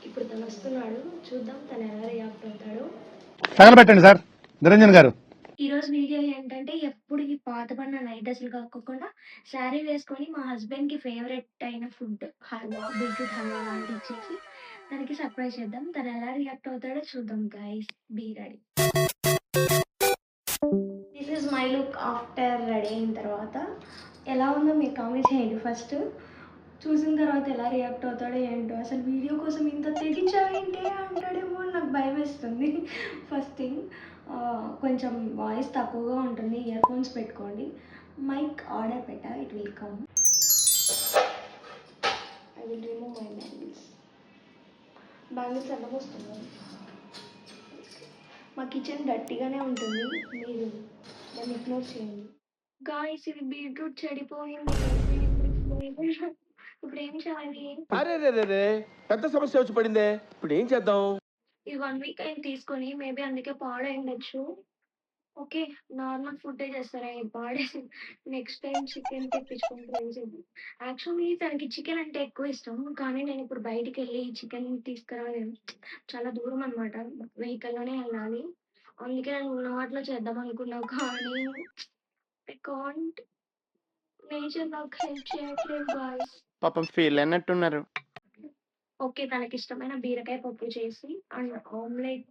ఇప్పుడు తను వస్తున్నాడు, చూద్దాం తను ఎలా రియాక్ట్ అవుతాడు. తగలబెట్టండి సార్ నిరంజన్ గారు. ఈరోజు వీడియో ఏంటంటే ఎప్పుడు ఈ పాతబడిన నైట్ డ్రెస్సులు కాకుండా శారీ వేసుకొని మా హస్బెండ్కి ఫేవరెట్ అయిన ఫుడ్ హల్వా, బీట్రూట్ హల్వా లాంటివి ఇచ్చేసి తనకి సర్ప్రైజ్ చేద్దాం. తను ఎలా రియాక్ట్ అవుతాడో చూద్దాం guys, be ready. This is my look after ready అయిన తర్వాత. ఎలా ఉందో మీరు కామెంట్ చేయండి. ఫస్ట్ చూసిన తర్వాత ఎలా రియాక్ట్ అవుతాడో ఏంటో, అసలు వీడియో కోసం ఇంత తెగించావేంటి అంటాడేమో అని నాకు భయం వేస్తుంది. ఫస్ట్ థింగ్, కొంచెం వాయిస్ తక్కువగా ఉంటుంది, ఇయర్ ఫోన్స్ పెట్టుకోండి. మైక్ ఆర్డర్ పెట్టా, it will come. I will remove my bangles ఎలా వస్తున్నాయి. మా కిచెన్ డట్టిగానే ఉంటుంది, మీరు దాన్ని ఇగ్నోర్ చేయండి. గాయస్ ఇది బీట్రూట్ చెడిపోయింది, ఇప్పుడు ఏం చేయాలి? అరే రే రే రే పెద్ద సమస్య వచ్చి పడిందే, ఇప్పుడు ఏం చేద్దాం? ఈ 1 వీక్ అయింది తీసుకొని, మేబీ అందుకే పాడైండొచ్చు. ఓకే, నార్మల్ ఫుడ్డే చేస్తారా పాడేసి? నెక్స్ట్ టైం చికెన్ తెప్పించుకొని ట్రై చేద్దాం. యాక్చువల్లీ తనకి చికెన్ అంటే ఎక్కువ ఇష్టం, కానీ నేను ఇప్పుడు బయటికి వెళ్ళి చికెన్ తీసుకురాలేను, చాలా దూరం అనమాట, వెహికల్లోనే వెళ్ళాలి. అందుకే నేను ఉన్న వాటిలో చేద్దాం అనుకున్నావు, కానీ ఐ కాంట్. నేచర్ నాకు హెల్ప్ చేయట్లేదు గాయస్. పాపం ఫీల్ అన్నట్టున్నారు. ఓకే, తనకి ఇష్టమైన బీరకాయ పప్పు చేసి అండ్ ఆమ్లెట్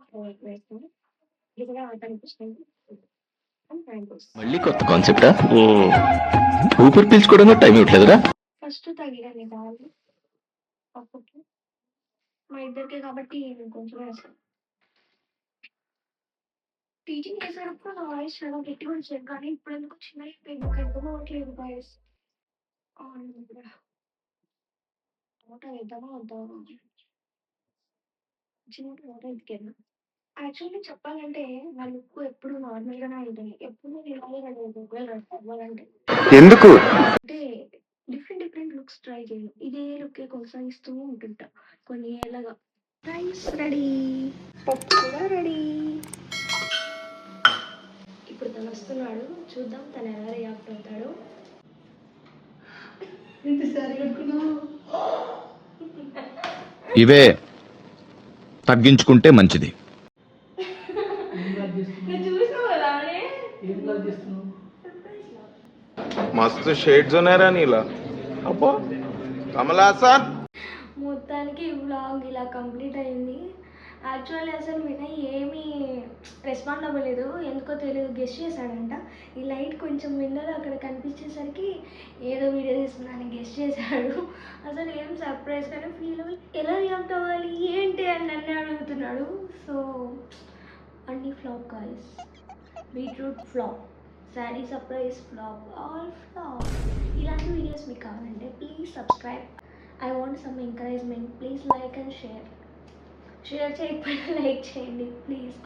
వేస్తాను. ఇది కూడా తనకి ఇష్టం. మళ్ళీ కొత్త కాన్సెప్టా? ఊపిరి పీల్చుకోవడానికి టైం ఇవ్వట్లేదురా. ఫస్ట్ తగినని దాన్ని పప్పుకి, మా ఇద్దరికి కాబట్టి నేను కొంచెం వేస్తాను. టీచింగ్ చేసేటప్పుడు నా వాయిస్ చాలా గట్టిగా వచ్చేది, కానీ ఇప్పుడు ఎందుకు చిన్న అయిపోయింది, అర్థం అవ్వట్లేదు వాయిస్. మూట వేద్దామా వద్దా? చిన్న మూట ఎత్తికేనా? యాక్చువల్లీ చెప్పాలంటే నా లుక్ ఎప్పుడు నార్మల్గానే ఉంటుంది, ఎప్పుడు నేను ఇలాగే రెడీ అవుతాను అవ్వాలంటే. ఎందుకు? అంటే డిఫరెంట్ డిఫరెంట్ లుక్స్ ట్రై చేయను, ఇదే లుక్ కొనసాగిస్తూ ఉంటుంటా కొన్ని ఏళ్ళగా. రైస్ రెడీ, పప్పు కూడా రెడీ. ఇప్పుడు తను వస్తున్నాడు, చూద్దాం తను ఎలా రియాక్ట్ అవుతాడు. ఇవే తగ్గించుకుంటే మంచిది. మస్తు షేడ్స్ ఉన్నాయరా నీలా. అబ్బో కమల్ హాసన్. మొత్తానికి ఈ వ్లాగ్ ఇలా కంప్లీట్ అయింది. యాక్చువల్లీ అసలు వినయ్ ఏమీ రెస్పాండ్ అవ్వలేదు, ఎందుకో తెలియదు, గెస్ట్ చేశాడంట. ఈ లైట్ కొంచెం విండోలో అక్కడ కనిపించేసరికి ఏదో వీడియో తీస్తున్నాను గెస్ట్ చేశాడు. అసలు ఏం సర్ప్రైజ్ కానీ ఫీల్ అవ్వాలి, ఎలా రియాక్ట్ అవ్వాలి ఏంటి అని నన్ను అడుగుతున్నాడు. సో అన్ని flop guys, beetroot flop, sari surprise flop, all flop. ఇలాంటి వీడియోస్ మీకు కావాలంటే please subscribe. I want some encouragement, please like and share. Share చేయకపోయినా లైక్ చేయండి ప్లీజ్.